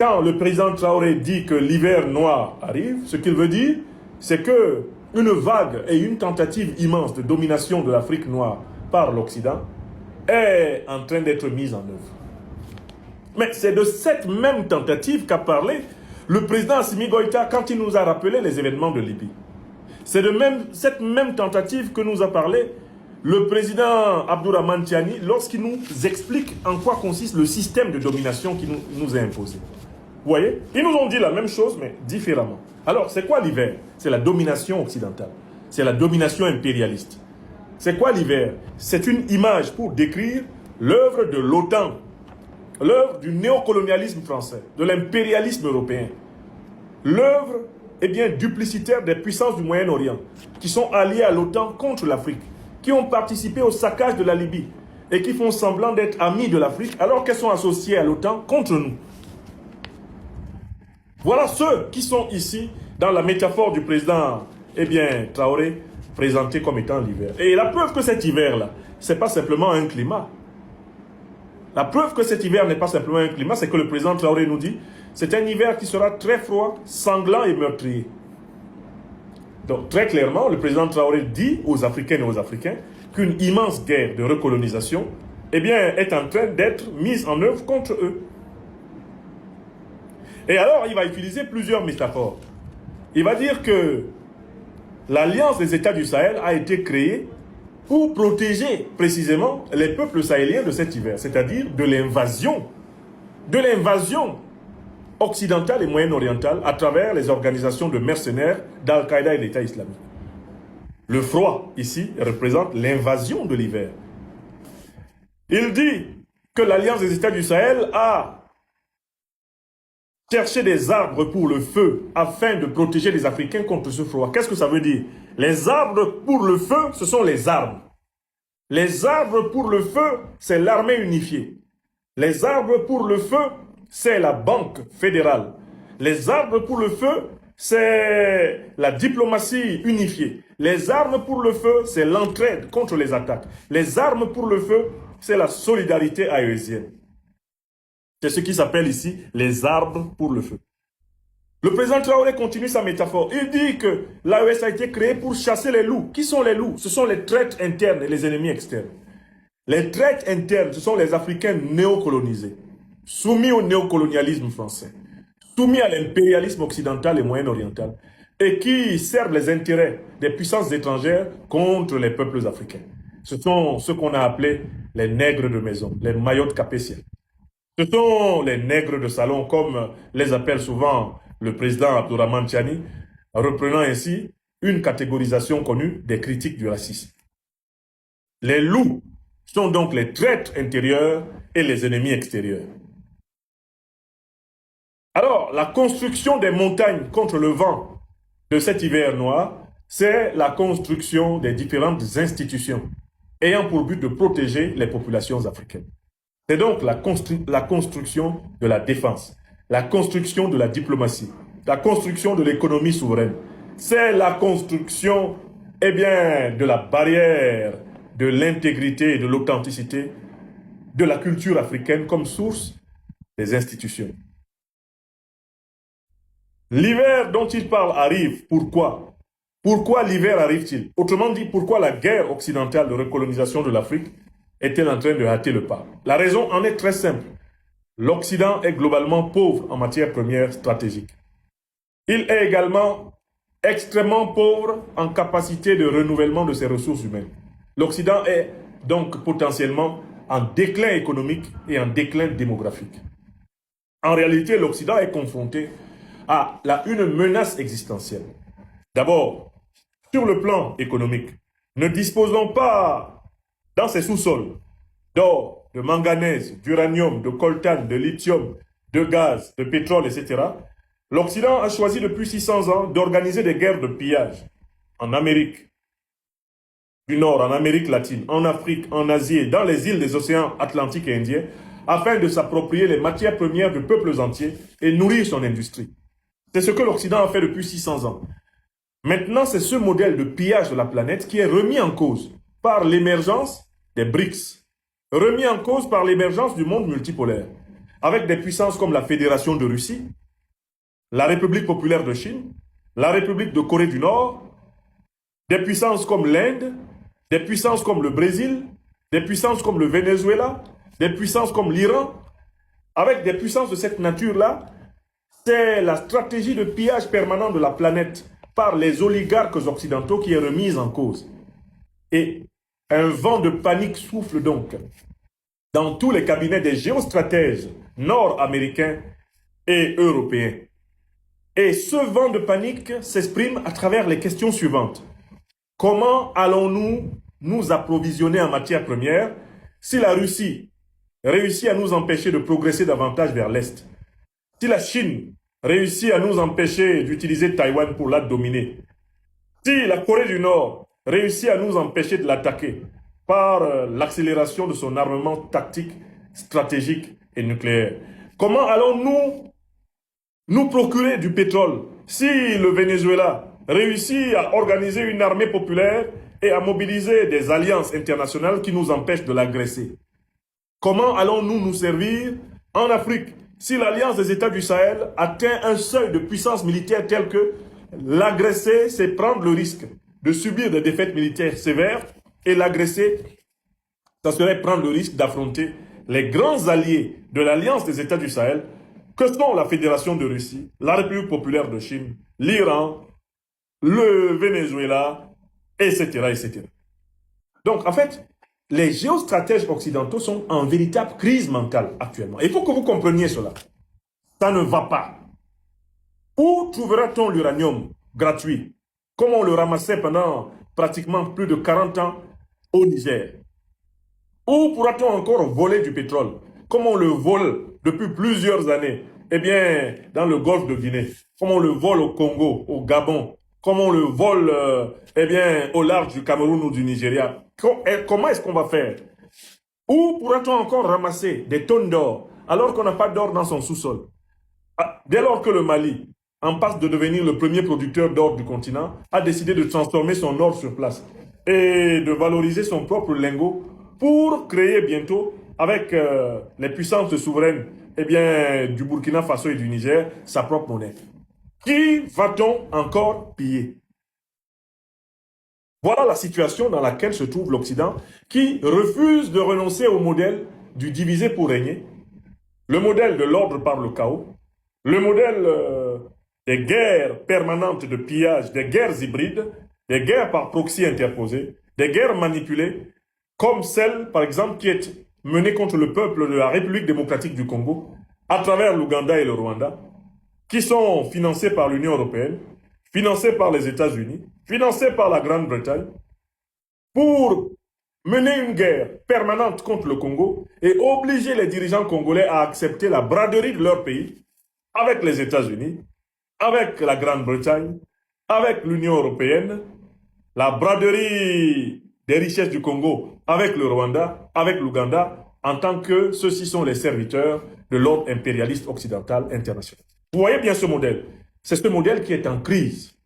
Quand le président Traoré dit que l'hiver noir arrive, ce qu'il veut dire, c'est que une vague et une tentative immense de domination de l'Afrique noire par l'Occident est en train d'être mise en œuvre. Mais c'est de cette même tentative qu'a parlé le président Assimi Goïta quand il nous a rappelé les événements de Libye. C'est de cette même tentative que nous a parlé le président Abdourahmane Tiani lorsqu'il nous explique en quoi consiste le système de domination qui nous est imposé. Vous voyez? Ils nous ont dit la même chose, mais différemment. Alors, c'est quoi l'hiver? C'est la domination occidentale. C'est la domination impérialiste. C'est quoi l'hiver? C'est une image pour décrire l'œuvre de l'OTAN, l'œuvre du néocolonialisme français, de l'impérialisme européen, l'œuvre duplicitaire des puissances du Moyen-Orient qui sont alliées à l'OTAN contre l'Afrique, qui ont participé au saccage de la Libye et qui font semblant d'être amis de l'Afrique alors qu'elles sont associées à l'OTAN contre nous. Voilà ceux qui sont ici dans la métaphore du président Traoré, présenté comme étant l'hiver. Et la preuve que cet hiver-là, ce n'est pas simplement un climat. La preuve que cet hiver n'est pas simplement un climat, c'est que le président Traoré nous dit c'est un hiver qui sera très froid, sanglant et meurtrier. Donc très clairement, le président Traoré dit aux Africaines et aux Africains qu'une immense guerre de recolonisation est en train d'être mise en œuvre contre eux. Et alors, il va utiliser plusieurs métaphores. Il va dire que l'Alliance des États du Sahel a été créée pour protéger précisément les peuples sahéliens de cet hiver, c'est-à-dire de l'invasion occidentale et moyen-orientale à travers les organisations de mercenaires d'Al-Qaïda et l'État islamique. Le froid, ici, représente l'invasion de l'hiver. Il dit que l'Alliance des États du Sahel a cherché des arbres pour le feu afin de protéger les Africains contre ce froid. Qu'est-ce que ça veut dire? Les arbres pour le feu, ce sont les armes. Les arbres pour le feu, c'est l'armée unifiée. Les arbres pour le feu, c'est la banque fédérale. Les arbres pour le feu, c'est la diplomatie unifiée. Les armes pour le feu, c'est l'entraide contre les attaques. Les armes pour le feu, c'est la solidarité aésienne. C'est ce qui s'appelle ici les arbres pour le feu. Le président Traoré continue sa métaphore. Il dit que l'AES a été créée pour chasser les loups. Qui sont les loups? Ce sont les traîtres internes et les ennemis externes. Les traîtres internes, ce sont les Africains néocolonisés, soumis au néocolonialisme français, soumis à l'impérialisme occidental et moyen-oriental, et qui servent les intérêts des puissances étrangères contre les peuples africains. Ce sont ceux qu'on a appelés les nègres de maison, les maillots capétiens. Ce sont les nègres de salon, comme les appelle souvent le président Abdourahmane Tiani, reprenant ainsi une catégorisation connue des critiques du racisme. Les loups sont donc les traîtres intérieurs et les ennemis extérieurs. Alors, la construction des montagnes contre le vent de cet hiver noir, c'est la construction des différentes institutions ayant pour but de protéger les populations africaines. C'est donc la construction de la défense, la construction de la diplomatie, la construction de l'économie souveraine. C'est la construction de la barrière, de l'intégrité et de l'authenticité de la culture africaine comme source des institutions. L'hiver dont il parle arrive. Pourquoi? Pourquoi l'hiver arrive-t-il? Autrement dit, pourquoi la guerre occidentale de recolonisation de l'Afrique est-elle en train de hâter le pas? La raison en est très simple. L'Occident est globalement pauvre en matières premières stratégiques. Il est également extrêmement pauvre en capacité de renouvellement de ses ressources humaines. L'Occident est donc potentiellement en déclin économique et en déclin démographique. En réalité, l'Occident est confronté à une menace existentielle. D'abord, sur le plan économique, ne disposons pas dans ses sous-sols d'or, de manganèse, d'uranium, de coltan, de lithium, de gaz, de pétrole, etc., l'Occident a choisi depuis 600 ans d'organiser des guerres de pillage en Amérique du Nord, en Amérique latine, en Afrique, en Asie et dans les îles des océans Atlantique et Indien, afin de s'approprier les matières premières de peuples entiers et nourrir son industrie. C'est ce que l'Occident a fait depuis 600 ans. Maintenant, c'est ce modèle de pillage de la planète qui est remis en cause par l'émergence des BRICS, remis en cause par l'émergence du monde multipolaire. avec des puissances comme la Fédération de Russie, la République populaire de Chine, la République de Corée du Nord, des puissances comme l'Inde, des puissances comme le Brésil, des puissances comme le Venezuela, des puissances comme l'Iran. Avec des puissances de cette nature-là, c'est la stratégie de pillage permanent de la planète par les oligarques occidentaux qui est remise en cause. Et un vent de panique souffle donc dans tous les cabinets des géostratèges nord-américains et européens. Et ce vent de panique s'exprime à travers les questions suivantes. Comment allons-nous nous approvisionner en matières premières si la Russie réussit à nous empêcher de progresser davantage vers l'Est? Si la Chine réussit à nous empêcher d'utiliser Taïwan pour la dominer? Si la Corée du Nord réussit à nous empêcher de l'attaquer par l'accélération de son armement tactique, stratégique et nucléaire? Comment allons-nous nous procurer du pétrole si le Venezuela réussit à organiser une armée populaire et à mobiliser des alliances internationales qui nous empêchent de l'agresser? Comment allons-nous nous servir en Afrique si l'Alliance des États du Sahel atteint un seuil de puissance militaire tel que l'agresser, c'est prendre le risque de subir des défaites militaires sévères, et l'agresser, ça serait prendre le risque d'affronter les grands alliés de l'Alliance des États du Sahel, que sont la Fédération de Russie, la République populaire de Chine, l'Iran, le Venezuela, etc., etc. Donc, en fait, les géostratèges occidentaux sont en véritable crise mentale actuellement. Il faut que vous compreniez cela. Ça ne va pas. Où trouvera-t-on l'uranium gratuit, comme on le ramassait pendant pratiquement plus de 40 ans au Niger? Où pourra-t-on encore voler du pétrole, comme on le vole depuis plusieurs années, eh bien, dans le golfe de Guinée, comme on le vole au Congo, au Gabon, comme on le vole, eh bien, au large du Cameroun ou du Nigeria? Comment est-ce qu'on va faire? Où pourra-t-on encore ramasser des tonnes d'or, alors qu'on n'a pas d'or dans son sous-sol? Dès lors que le Mali, en passe de devenir le premier producteur d'or du continent, a décidé de transformer son or sur place et de valoriser son propre lingot pour créer bientôt, avec les puissances souveraines, eh bien, du Burkina Faso et du Niger, sa propre monnaie. Qui va-t-on encore piller? Voilà la situation dans laquelle se trouve l'Occident, qui refuse de renoncer au modèle du diviser pour régner, le modèle de l'ordre par le chaos, le modèle des guerres permanentes de pillage, des guerres hybrides, des guerres par proxy interposées, des guerres manipulées, comme celle, par exemple, qui est menée contre le peuple de la République démocratique du Congo, à travers l'Ouganda et le Rwanda, qui sont financés par l'Union européenne, financés par les États-Unis, financés par la Grande-Bretagne, pour mener une guerre permanente contre le Congo et obliger les dirigeants congolais à accepter la braderie de leur pays avec les États-Unis, avec la Grande-Bretagne, avec l'Union européenne, la braderie des richesses du Congo avec le Rwanda, avec l'Ouganda, en tant que ceux-ci sont les serviteurs de l'ordre impérialiste occidental international. Vous voyez bien ce modèle. C'est ce modèle qui est en crise.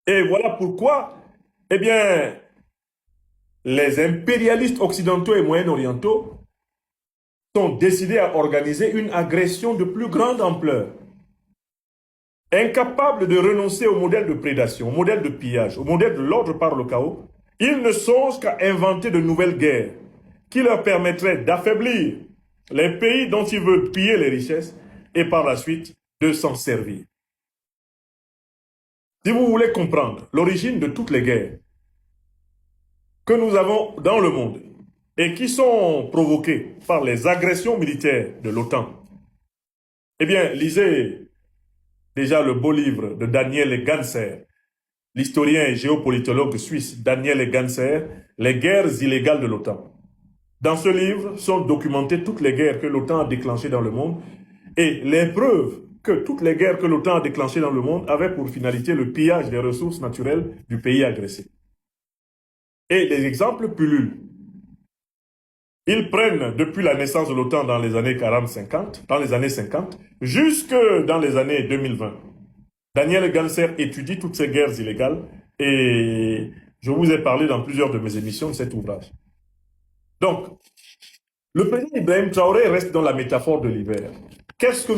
Et voilà pourquoi, eh bien, les impérialistes occidentaux et moyen-orientaux sont décidés à organiser une agression de plus grande ampleur. Incapables de renoncer au modèle de prédation, au modèle de pillage, au modèle de l'ordre par le chaos, ils ne songent qu'à inventer de nouvelles guerres qui leur permettraient d'affaiblir les pays dont ils veulent piller les richesses et par la suite de s'en servir. Si vous voulez comprendre l'origine de toutes les guerres que nous avons dans le monde et qui sont provoquées par les agressions militaires de l'OTAN, eh bien, lisez déjà le beau livre de Daniel Ganser, l'historien et géopolitologue suisse Daniel Ganser, Les guerres illégales de l'OTAN. Dans ce livre sont documentées toutes les guerres que l'OTAN a déclenchées dans le monde et les preuves que toutes les guerres que l'OTAN a déclenchées dans le monde avaient pour finalité le pillage des ressources naturelles du pays agressé. Et les exemples pullulent. Ils prennent depuis la naissance de l'OTAN dans les années 40-50, dans les années 50, jusque dans les années 2020. Daniel Ganser étudie toutes ces guerres illégales et je vous ai parlé dans plusieurs de mes émissions de cet ouvrage. Donc, Le président Ibrahim Traoré reste dans la métaphore de l'hiver. Qu'est-ce que